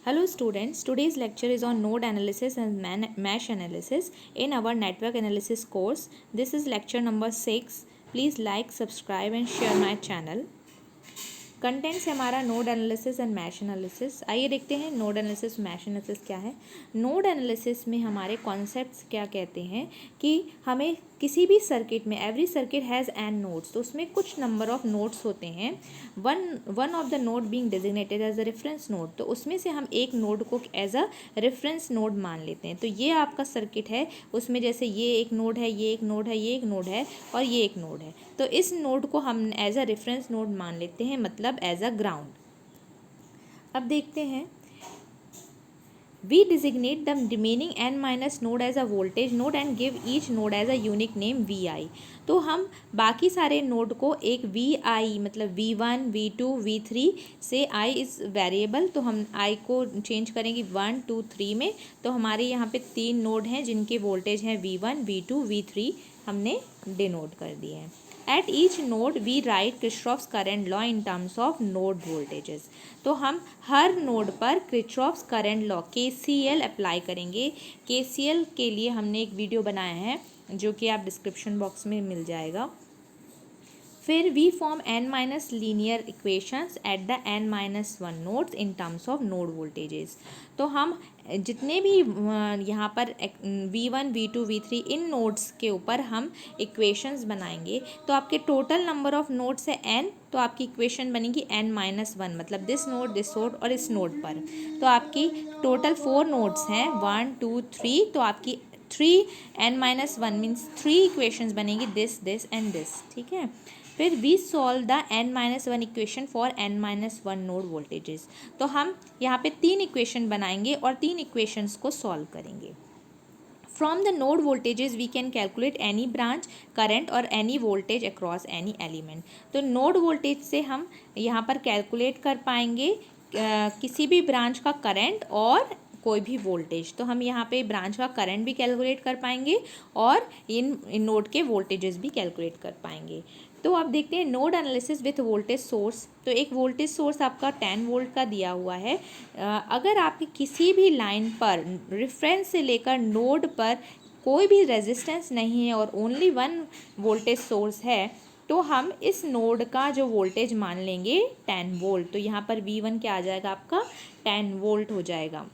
Hello students, today's lecture is on node analysis and mesh analysis in our network analysis course. This is lecture number 6. Please like, subscribe and share my channel. Contents है हमारा node analysis and mesh analysis. आइए देखते हैं node analysis mesh analysis क्या है। Node analysis में हमारे concepts क्या कहते हैं कि हमें किसी भी सर्किट में every circuit has n nodes, तो उसमें कुछ नंबर ऑफ नोड्स होते हैं। One of the node being designated as a reference node, तो उसमें से हम एक नोड को एज अ रेफरेंस नोड मान लेते हैं। तो ये आपका सर्किट है, उसमें जैसे ये एक नोड है, ये एक नोड है, ये एक नोड है और ये एक नोड है, तो इस नोड को हम एज अ रेफरेंस नोड मान लेते हैं, मतलब एज अ ग्राउंड। अब देखते हैं, we designate the remaining n minus node as a voltage node and give each node as a unique name vi। तो हम बाकी सारे नोड को एक vi मतलब v1 v2 v3 से i इस वेरिएबल, तो हम i को चेंज करेंगे 1 2 3 में। तो हमारे यहाँ पे 3 नोड हैं जिनके वोल्टेज हैं v1 v2 v3, हमने डिनोट कर दिए हैं। At each node we write Kirchhoff's current law in terms of node voltages। तो हम हर नोड पर Kirchhoff's current law KCL apply करेंगे। KCL के लिए हमने एक वीडियो बनाया है जो कि आप डिस्क्रिप्शन बॉक्स में मिल जाएगा। फिर we form n minus linear equations at the n minus 1 nodes in terms of node voltages. तो हम जितने भी यहाँ पर v1 v2 v3 इन नोड्स के ऊपर हम इक्वेशंस बनाएंगे। तो आपके टोटल नंबर ऑफ नोड्स है n, तो आपकी इक्वेशन बनेगी n माइनस 1, मतलब दिस नोड और इस नोड पर। तो आपकी टोटल 4 नोड्स हैं 1 2 3, तो आपकी 3 n माइनस 1 मीन्स 3 इक्वेशंस बनेगी, दिस एंड दिस। ठीक है, फिर we solve the n minus 1 equation for n minus 1 node voltages. तो हम यहाँ पे 3 इक्वेशन बनाएंगे और 3 इक्वेशंस को सॉल्व करेंगे। From the node voltages we can calculate any branch current और any voltage across any element. तो नोड वोल्टेज से हम यहाँ पर कैलकुलेट कर पाएंगे किसी भी ब्रांच का करंट और कोई भी वोल्टेज। तो हम यहाँ पे ब्रांच का करंट भी कैलकुलेट कर पाएंगे और इन नोड के वोल्टेजेस भी कैलकुलेट कर पाएंगे। तो आप देखते हैं node analysis with voltage source. तो एक वोल्टेज सोर्स आपका 10 वोल्ट का दिया हुआ है। अगर आपकी किसी भी लाइन पर रेफरेंस से लेकर नोड पर कोई भी रेजिस्टेंस नहीं है और ओनली 1 वोल्टेज सोर्स है, तो हम इस नोड का जो वोल्टेज मान लेंगे 10 वोल्ट। तो यहाँ पर V1 क्या आ जाएगा, आपका 10 वोल्ट हो जाएगा।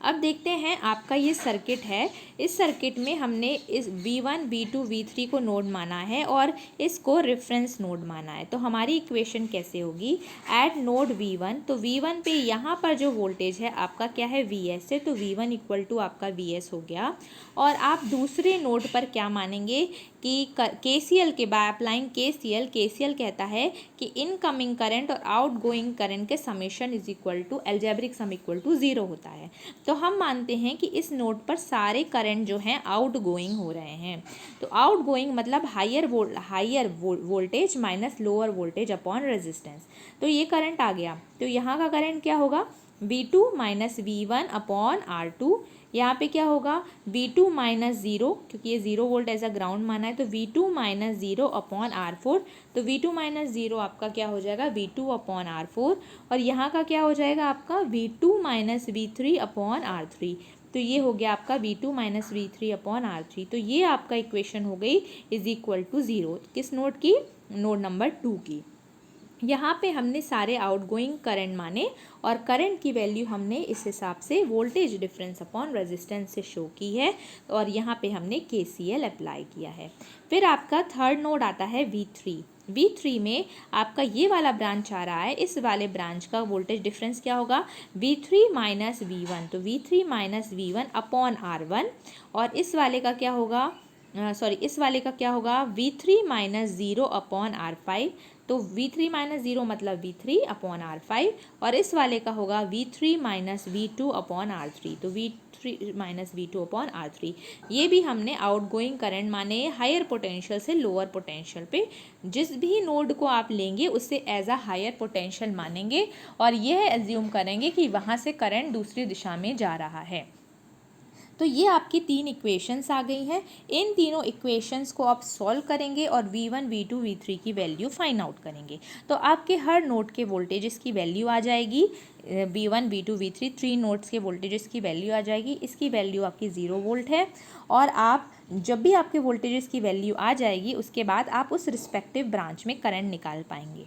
अब देखते हैं आपका ये सर्किट है, इस सर्किट में हमने इस v1 v2 v3 को नोड माना है और इसको रेफरेंस नोड माना है। तो हमारी इक्वेशन कैसे होगी, एट नोड v1, तो v1 पे यहाँ पर जो वोल्टेज है आपका क्या है, vs है, तो v1 इक्वल टू आपका vs हो गया। और आप दूसरे नोड पर क्या मानेंगे कि KCL के बाय अप्लाइंग KCL कहता है कि इनकमिंग करंट और आउटगोइंग करंट के summation is equal to algebraic sum equal to 0 होता है। तो हम मानते हैं कि इस नोड पर सारे करंट जो हैं आउटगोइंग हो रहे हैं। तो आउटगोइंग मतलब higher voltage minus lower voltage upon resistance. तो ये करंट आ गया, तो यहाँ का करंट क्या होगा, V2 minus V1 upon R2। यहाँ पे क्या होगा, V2 माइनस 0, क्योंकि ये 0 वोल्ट एज अ ग्राउंड माना है, तो V2 माइनस 0 अपॉन R4। तो V2 माइनस 0 आपका क्या हो जाएगा, V2 अपॉन R4। और यहाँ का क्या हो जाएगा आपका V2 minus V3 upon R3। तो ये हो गया आपका V2 minus V3 upon R3। तो ये आपका इक्वेशन हो गई इज इक्वल टू 0। किस नोड की, नोड नंबर 2 की। यहाँ पे हमने सारे आउटगोइंग करंट माने और करंट की वैल्यू हमने इस हिसाब से वोल्टेज डिफरेंस अपॉन रेजिस्टेंस से शो की है और यहाँ पे हमने KCL अप्लाई किया है। फिर आपका थर्ड नोड आता है V3 में आपका ये वाला ब्रांच आ रहा है, इस वाले ब्रांच का वोल्टेज डिफरेंस क्या होगा, V3 माइनस V1, तो V3 minus V1 upon R1। और इस वाले का क्या होगा, इस वाले का क्या होगा, V3 माइनस 0 अपॉन R5। तो V3 माइनस 0 मतलब V3 अपॉन R5। और इस वाले का होगा V3 minus V2 upon R3, तो V3 minus V2 upon R3। ये भी हमने आउटगोइंग करंट माने हायर पोटेंशियल से लोअर पोटेंशियल पे। जिस भी नोड को आप लेंगे उससे एज अ हायर पोटेंशियल मानेंगे और यह एज्यूम करेंगे कि वहाँ से करंट दूसरी दिशा में जा रहा है। तो ये आपकी 3 इक्वेशंस आ गई हैं। इन तीनों इक्वेशंस को आप सॉल्व करेंगे और V1, V2, V3 की वैल्यू फाइंड आउट करेंगे। तो आपके हर नोड के वोल्टेजेस की वैल्यू आ जाएगी। V1, V2, V3 3 नोड्स के वोल्टेजेस की वैल्यू आ जाएगी। इसकी वैल्यू आपकी 0 वोल्ट है। और आप जब भी आपके वोल्टेजेस की वैल्यू आ जाएगी उसके बाद आप उस रिस्पेक्टिव ब्रांच में करंट निकाल पाएंगे।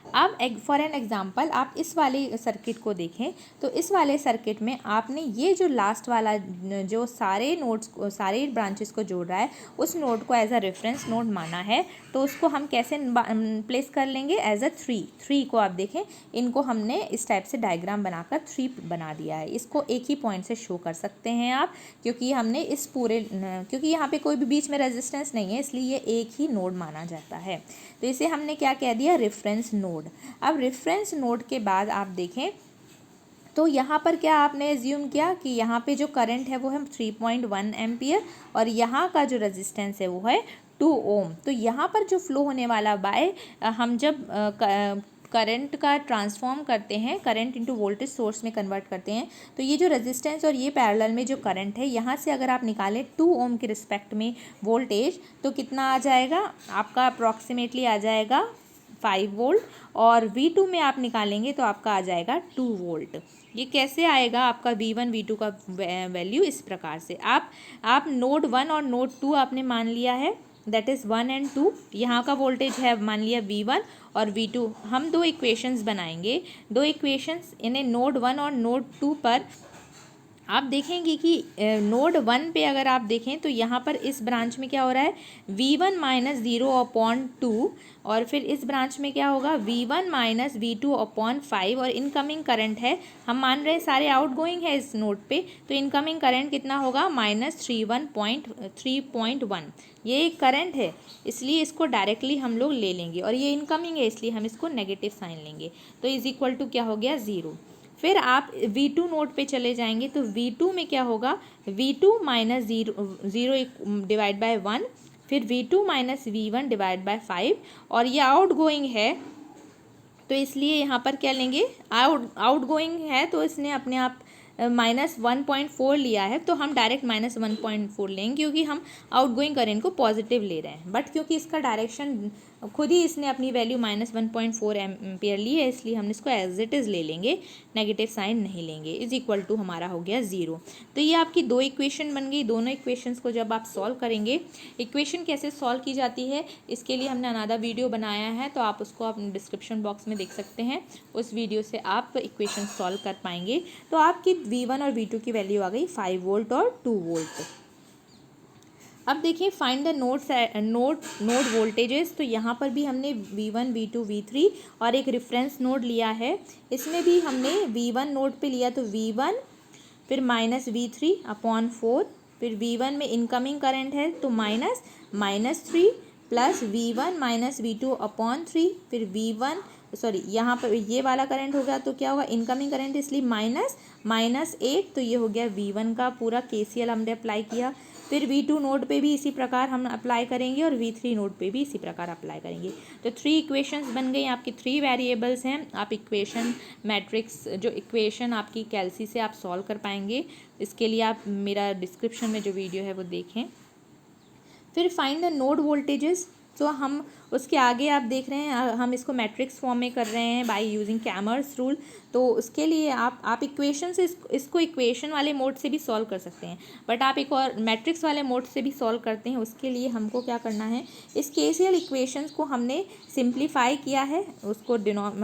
अब फॉर एन एग्जांपल आप इस वाले सर्किट को देखें तो इस वाले सर्किट में आपने ये जो लास्ट वाला जो सारे नोड्स सारे ब्रांचेस को जोड़ रहा है उस नोड को एज अ रेफरेंस नोड माना है। तो उसको हम कैसे प्लेस कर लेंगे? एज अ 3 को आप देखें, इनको हमने इस टाइप से डायग्राम बनाकर 3 बना दिया है। इसको एक ही पॉइंट से शो कर सकते हैं आप, क्योंकि हमने इस पूरे क्योंकि यहाँ पे कोई भी बीच में रेजिस्टेंस नहीं है इसलिए ये एक ही नोड माना जाता है। तो इसे हमने क्या कह दिया? Reference node. अब रेफरेंस नोड के बाद आप देखें तो यहाँ पर क्या आपने एज्यूम किया कि यहाँ पे जो करंट है वो है 3.1 एम्पियर और यहाँ का जो रेजिस्टेंस है वो है 2 ओम। तो यहाँ पर जो फ्लो होने वाला बाय हम जब करंट का ट्रांसफॉर्म करते हैं, करंट इनटू वोल्टेज सोर्स में कन्वर्ट करते हैं, तो ये जो रेजिस्टेंस और ये पैरेलल में जो करंट है यहाँ से अगर आप निकालें 2 ओम के रिस्पेक्ट में वोल्टेज तो कितना आ जाएगा? आपका अप्रॉक्सीमेटली आ जाएगा 5 वोल्ट। और V2 में आप निकालेंगे तो आपका आ जाएगा 2 वोल्ट। ये कैसे आएगा? आपका V1 V2 का वैल्यू इस प्रकार से आप नोड 1 और नोड 2 आपने मान लिया है, दैट इज़ 1 एंड 2। यहाँ का वोल्टेज है मान लिया V1 और V2। हम 2 इक्वेशंस बनाएंगे। 2 इक्वेशंस इन्हें नोड 1 और नोड 2 पर आप देखेंगे कि नोड 1 पे अगर आप देखें तो यहाँ पर इस ब्रांच में क्या हो रहा है? V1 माइनस 0/2 और फिर इस ब्रांच में क्या होगा? V1 माइनस V2/5 और इनकमिंग करंट है, हम मान रहे हैं सारे आउट गोइंग है इस नोड पे, तो इनकमिंग करंट कितना होगा? -3.1। ये एक करंट है इसलिए इसको डायरेक्टली हम लोग ले लेंगे और ये इनकमिंग है इसलिए हम इसको नेगेटिव साइन लेंगे। तो इज इक्वल टू क्या हो गया? 0। फिर आप V2 नोड पे चले जाएंगे तो V2 में क्या होगा? V2 माइनस 0 डिवाइड बाय 1, फिर V2 minus V1 divide by 5 और ये आउट गोइंग है तो इसलिए यहाँ पर क्या लेंगे? आउट गोइंग है तो इसने अपने आप -1.4 लिया है तो हम डायरेक्ट -1.4 लेंगे क्योंकि हम आउट गोइंग करेंट को पॉजिटिव ले रहे हैं। बट क्योंकि इसका डायरेक्शन खुद ही इसने अपनी वैल्यू -1.4 एम्पियर ली है इसलिए हम इसको एज इट इज़ ले लेंगे, नेगेटिव साइन नहीं लेंगे। इज इक्वल टू हमारा हो गया 0। तो ये आपकी 2 इक्वेशन बन गई। दोनों इक्वेशंस को जब आप सॉल्व करेंगे, इक्वेशन कैसे सॉल्व की जाती है इसके लिए हमने अनदर वीडियो बनाया है तो आप उसको अपने डिस्क्रिप्शन बॉक्स में देख सकते हैं। उस वीडियो से आप इक्वेशन सॉल्व कर पाएंगे। तो आपकी V1 और V2 की वैल्यू आ गई 5 वोल्ट और 2 वोल्ट। अब देखिए फाइंड द नोड वोल्टेजेस। तो यहाँ पर भी हमने V1 V2 V3 और एक रेफरेंस नोड लिया है। इसमें भी हमने V1 नोड पे लिया तो V1 फिर -V3/4, फिर V1 में इनकमिंग करंट है तो -3 प्लस V1 माइनस V2/3, फिर V1 यहाँ पर ये वाला करंट होगा तो क्या होगा? इनकमिंग करंट इसलिए -8, तो ये हो गया V1 का पूरा KCL हमने अप्लाई किया। फिर V2 नोड पे भी इसी प्रकार हम अप्लाई करेंगे और V3 नोड पे भी इसी प्रकार अप्लाई करेंगे। तो 3 इक्वेशंस बन गई आपकी। 3 वेरिएबल्स हैं। आप इक्वेशन मैट्रिक्स जो इक्वेशन आपकी कैलसी से आप सॉल्व कर पाएंगे। इसके लिए आप मेरा डिस्क्रिप्शन में जो वीडियो है वो देखें। फिर फाइंड द नोड वोल्टेजेस। तो हम उसके आगे आप देख रहे हैं हम इसको मैट्रिक्स फॉर्म में कर रहे हैं बाय यूजिंग कैमर्स रूल। तो उसके लिए आप इक्वेशन से इसको इक्वेशन वाले मोड से भी सॉल्व कर सकते हैं, बट आप एक और मैट्रिक्स वाले मोड से भी सॉल्व करते हैं। उसके लिए हमको क्या करना है? इस KCL इक्वेशंस को हमने सिंप्लीफाई किया है, उसको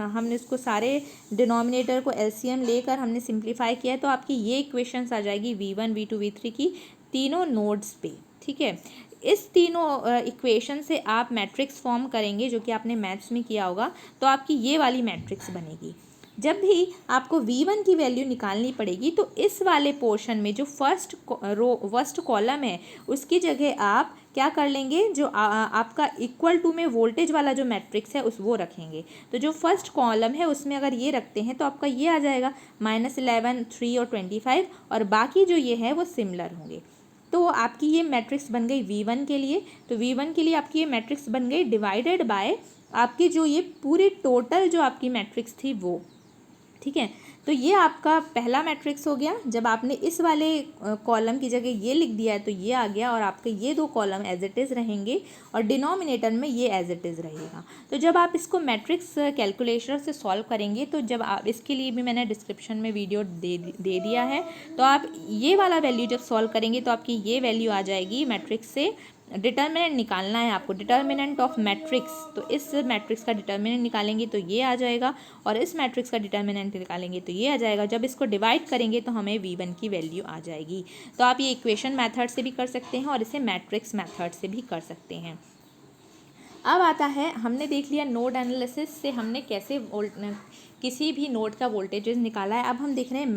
हमने उसको सारे डिनोमिनेटर को LCM लेकर हमने सिंप्लीफाई किया है। तो आपकी ये इक्वेशंस आ जाएगी V1 V2 V3 की तीनों नोड्स पे। ठीक है, इस तीनों इक्वेशन से आप मैट्रिक्स फॉर्म करेंगे जो कि आपने मैथ्स में किया होगा। तो आपकी ये वाली मैट्रिक्स बनेगी। जब भी आपको V1 की वैल्यू निकालनी पड़ेगी तो इस वाले पोर्शन में जो फर्स्ट कॉलम है उसकी जगह आप क्या कर लेंगे? जो आपका इक्वल टू में वोल्टेज वाला जो मैट्रिक्स है वो रखेंगे। तो जो फर्स्ट कॉलम है उसमें अगर ये रखते हैं तो आपका ये आ जाएगा -11, 3 और 25 और बाकी जो ये है वो सिमिलर होंगे। तो आपकी ये मैट्रिक्स बन गई V1 के लिए। तो V1 के लिए आपकी ये मैट्रिक्स बन गई डिवाइडेड बाय आपकी जो ये पूरी टोटल जो आपकी मैट्रिक्स थी वो। ठीक है। तो ये आपका पहला मैट्रिक्स हो गया। जब आपने इस वाले कॉलम की जगह ये लिख दिया है तो ये आ गया, और आपके ये दो कॉलम एज इट इज़ रहेंगे और डिनोमिनेटर में ये एज इट इज़ रहेगा। तो जब आप इसको मैट्रिक्स कैलकुलेटर से सॉल्व करेंगे, तो जब आप इसके लिए भी मैंने डिस्क्रिप्शन में वीडियो दे दिया है, तो आप ये वाला वैल्यू जब सॉल्व करेंगे तो आपकी ये वैल्यू आ जाएगी मैट्रिक्स से। डिटर्मिनेंट निकालना है आपको, डिटर्मिनेंट ऑफ मैट्रिक्स। तो इस मैट्रिक्स का डिटर्मिनेंट निकालेंगे तो ये आ जाएगा, और इस मैट्रिक्स का डिटर्मिनेंट निकालेंगे तो ये आ जाएगा। जब इसको डिवाइड करेंगे तो हमें V1 की वैल्यू आ जाएगी। तो आप ये इक्वेशन मेथड से भी कर सकते हैं और इसे मैट्रिक्स मेथड से भी कर सकते हैं। अब आता है, हमने देख लिया नोड एनालिसिस से हमने कैसे किसी भी नोड का वोल्टेजेस निकाला है। अब हम देख रहे हैं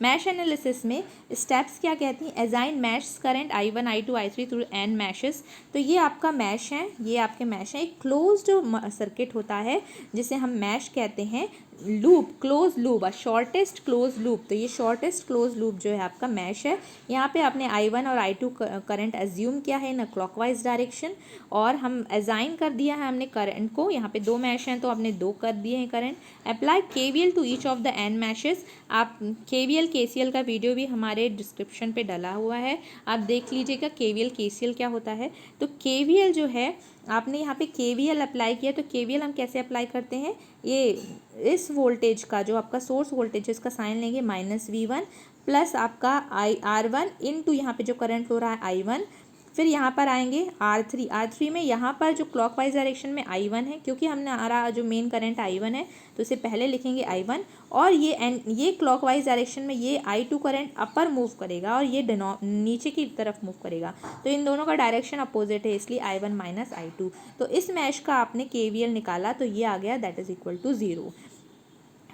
मैश एनालिसिस में स्टेप्स क्या कहती हैं। Assign mesh current I1 I2 I3 through n meshes. तो ये आपका मैश है, ये आपके मैश है। एक क्लोज्ड सर्किट होता है जिसे हम मैश कहते हैं। Loop, close loop, shortest close loop. तो ये शॉर्टेस्ट क्लोज लूप जो है आपका मैश है। यहाँ पे आपने I1 और I2 करंट एज्यूम किया है इन क्लॉकवाइज डायरेक्शन, और हम असाइन कर दिया है हमने करंट को। यहाँ पे दो मैश हैं तो आपने दो कर दिए हैं current. Apply KVL to each of the n meshes. आप KVL KCL का वीडियो भी हमारे डिस्क्रिप्शन पे डला हुआ है, आप देख लीजिएगा KVL KCL क्या होता है। तो KVL जो है, आपने यहाँ पे KVL अप्लाई किया, तो KVL हम कैसे अप्लाई करते हैं, ये इस वोल्टेज का जो आपका सोर्स वोल्टेज है इसका साइन लेंगे -V1 प्लस आपका R1 इनटू यहाँ पे जो करंट फ्लो रहा है I1। फिर यहाँ पर आएंगे R3 में यहाँ पर जो क्लॉकवाइज डायरेक्शन में I1 है, क्योंकि हमने हमारा जो मेन करंट I1 है तो इसे पहले लिखेंगे I1, और ये क्लॉकवाइज डायरेक्शन में ये I2 करंट अपर मूव करेगा और ये नीचे की तरफ मूव करेगा। तो इन दोनों का डायरेक्शन अपोजिट है, इसलिए I1 माइनस I2। तो इस मैश का आपने KVL निकाला तो ये आ गया, दैट इज इक्वल टू 0।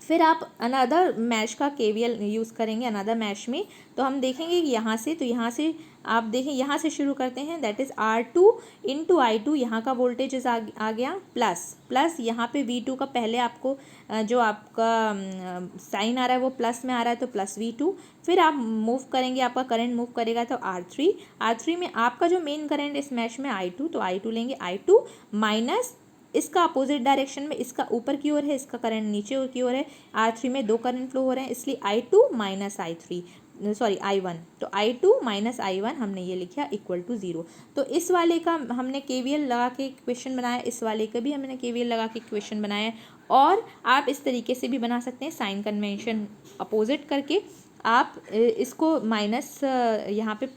फिर आप अनदर मैश का KVL यूज़ करेंगे अनदर मैश में। तो हम देखेंगे कि यहाँ से, तो यहाँ से आप देखें, यहाँ से शुरू करते हैं, that is R2 into I2, यहाँ का वोल्टेज आ गया प्लस यहाँ पे V2 का पहले आपको जो आपका साइन आ रहा है वो प्लस में आ रहा है तो प्लस V2। फिर आप मूव करेंगे, आपका करंट मूव करेगा तो R3 में आपका जो मेन करंट इस मैश में I2, तो I2 लेंगे, I2 माइनस इसका अपोजिट डायरेक्शन में, इसका ऊपर की ओर है, इसका करंट नीचे की ओर है। R3 में दो करंट फ्लो हो रहे हैं, इसलिए I2 माइनस I1। तो I2 माइनस I1 हमने ये लिखा इक्वल टू 0। तो इस वाले का हमने KVL लगा के इक्वेशन बनाया, इस वाले का भी हमने KVL लगा के इक्वेशन बनाया। और आप इस तरीके से भी बना सकते हैं, साइन कन्वेंशन अपोजिट करके। आप इसको माइनस यहाँ पे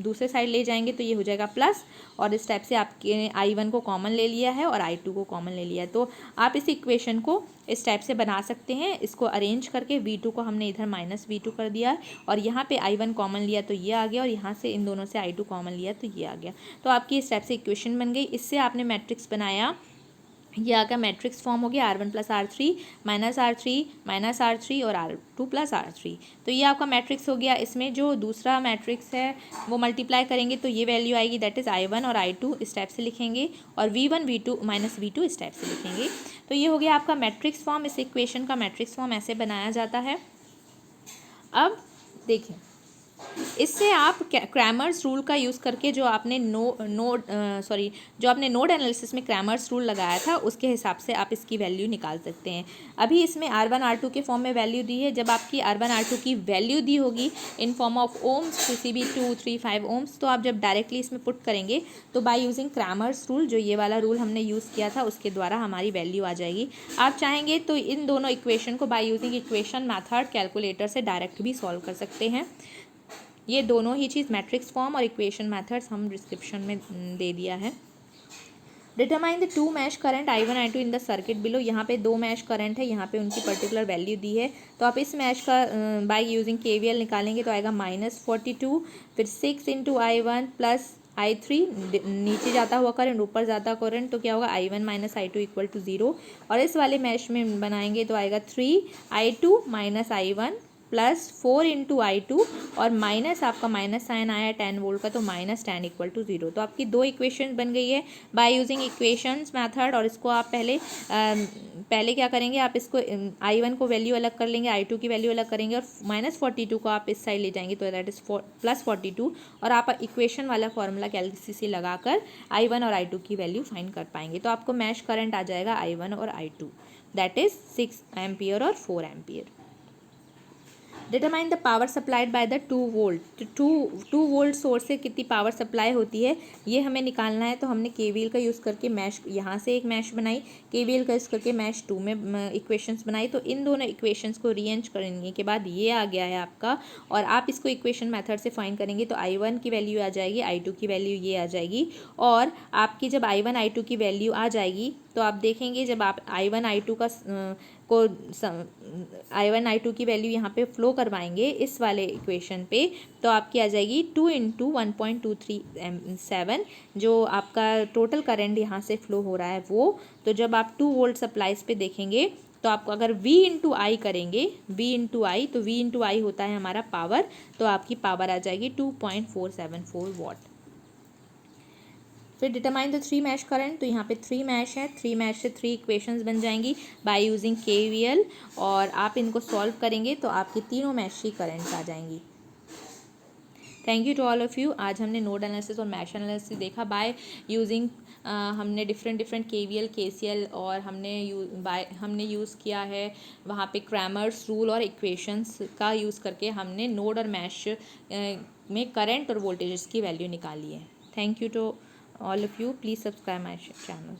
दूसरे साइड ले जाएंगे तो ये हो जाएगा प्लस, और इस टाइप से आपके I1 को कॉमन ले लिया है और I2 को कॉमन ले लिया है। तो आप इस इक्वेशन को इस टाइप से बना सकते हैं। इसको अरेंज करके V2 को हमने इधर -V2 कर दिया, और यहाँ पे I1 कॉमन लिया तो ये आ गया, और यहाँ से इन दोनों से I2 कॉमन लिया तो ये आ गया। तो आपकी इस टाइप से इक्वेशन बन गई। इससे आपने मैट्रिक्स बनाया, ये आगे मैट्रिक्स फॉर्म हो गया R1 plus R3 minus R3 और R2 प्लस R3। तो ये आपका मैट्रिक्स हो गया। इसमें जो दूसरा मैट्रिक्स है वो मल्टीप्लाई करेंगे तो ये वैल्यू आएगी, दैट इज़ I1 और I2 इस टाइप से लिखेंगे, और V1 V2 माइनस V2 इस टाइप से लिखेंगे। तो ये हो गया आपका मैट्रिक्स फॉर्म। इस इक्वेशन का मैट्रिक्स फॉर्म ऐसे बनाया जाता है। अब देखें, इससे आप क्रैमर्स रूल का यूज़ करके जो आपने जो आपने नोड एनालिसिस में क्रैमर्स रूल लगाया था उसके हिसाब से आप इसकी वैल्यू निकाल सकते हैं। अभी इसमें R1 R2 के फॉर्म में वैल्यू दी है। जब आपकी R1 R2 की वैल्यू दी होगी इन फॉर्म ऑफ ओम्स, किसी भी 2, 3, 5 ओम्स, तो आप जब डायरेक्टली इसमें पुट करेंगे तो बाय यूजिंग क्रैमर्स रूल, जो ये वाला रूल हमने यूज़ किया था, उसके द्वारा हमारी वैल्यू आ जाएगी। आप चाहेंगे तो इन दोनों इक्वेशन को by using equation method calculator से डायरेक्ट भी सॉल्व कर सकते हैं। ये दोनों ही चीज़ मैट्रिक्स फॉर्म और इक्वेशन मेथड्स हम डिस्क्रिप्शन में दे दिया है। Determine the 2 mesh current I1 I2 in the circuit below. यहाँ पे 2 मैश करंट है, यहाँ पे उनकी पर्टिकुलर वैल्यू दी है। तो आप इस मैश का बाय यूजिंग KVL निकालेंगे तो आएगा -42, फिर 6 इंटू I1 प्लस I3, नीचे जाता हुआ करंट ऊपर जाता करंट, तो क्या होगा I1 minus I2 equal to 0। और इस वाले मैश में बनाएंगे तो आएगा 3 I2 minus I1 plus 4 into I2, और माइनस आपका माइनस साइन आया 10 वोल्ट का, तो -10 इक्वल टू 0। तो आपकी दो इक्वेशन बन गई है बाय यूजिंग इक्वेशंस मेथड। और इसको आप पहले क्या करेंगे, आप इसको I1 को वैल्यू अलग कर लेंगे, I2 की वैल्यू अलग करेंगे, और -42 को आप इस साइड ले जाएंगे तो दैट इज़ +42, और आप इक्वेशन वाला फॉर्मूला कैलसी से लगाकर I1 और I2 की वैल्यू फाइंड कर पाएंगे। तो आपको मैश करंट आ जाएगा I1 और I2। दैट इज़ 6 एम्पियर और 4 ampere. Determine the power supplied by the 2 volt. Two volt source से कितनी पावर सप्लाई होती है ये हमें निकालना है। तो हमने केवीएल का यूज़ करके मैश, यहाँ से एक मैश बनाई, केवीएल का यूज़ करके मैश 2 में इक्वेशंस बनाई। तो इन दोनों इक्वेशंस को रीअरेंज करने के बाद ये आ गया है आपका, और आप इसको इक्वेशन मेथड से फाइंड करेंगे तो I1 की वैल्यू आ जाएगी, I2 की वैल्यू ये आ जाएगी। और आपकी जब I1 I2 की वैल्यू आ जाएगी तो आप देखेंगे जब आप I1 I2 को I1 I2 की वैल्यू यहाँ पे फ्लो करवाएंगे इस वाले इक्वेशन पे, तो आपकी आ जाएगी 2 × 1.237, जो आपका टोटल करंट यहाँ से फ्लो हो रहा है वो। तो जब आप 2 वोल्ट सप्लाईज पे देखेंगे तो आपको अगर V × I करेंगे, V × I, तो V × I होता है हमारा पावर, तो आपकी पावर आ जाएगी 2.474 वॉट। फिर डिटरमाइन द 3 मैश करंट। तो यहाँ पे 3 मैश है, 3 मैश से 3 इक्वेशंस बन जाएंगी बाय यूजिंग KVL, और आप इनको सॉल्व करेंगे तो आपकी तीनों मैश की करंट आ जाएंगी। Thank you to all of you. आज हमने नोड एनालिसिस और मैश एनालिसिस देखा बाय यूजिंग, हमने डिफरेंट KVL KCL, और हमने यूज़ किया है वहाँ पे क्रैमर्स रूल और इक्वेशंस का यूज़ करके हमने नोड और मैश में करंट और वोल्टेजेस की वैल्यू निकाली है। Thank you to all of you. Please subscribe my channel.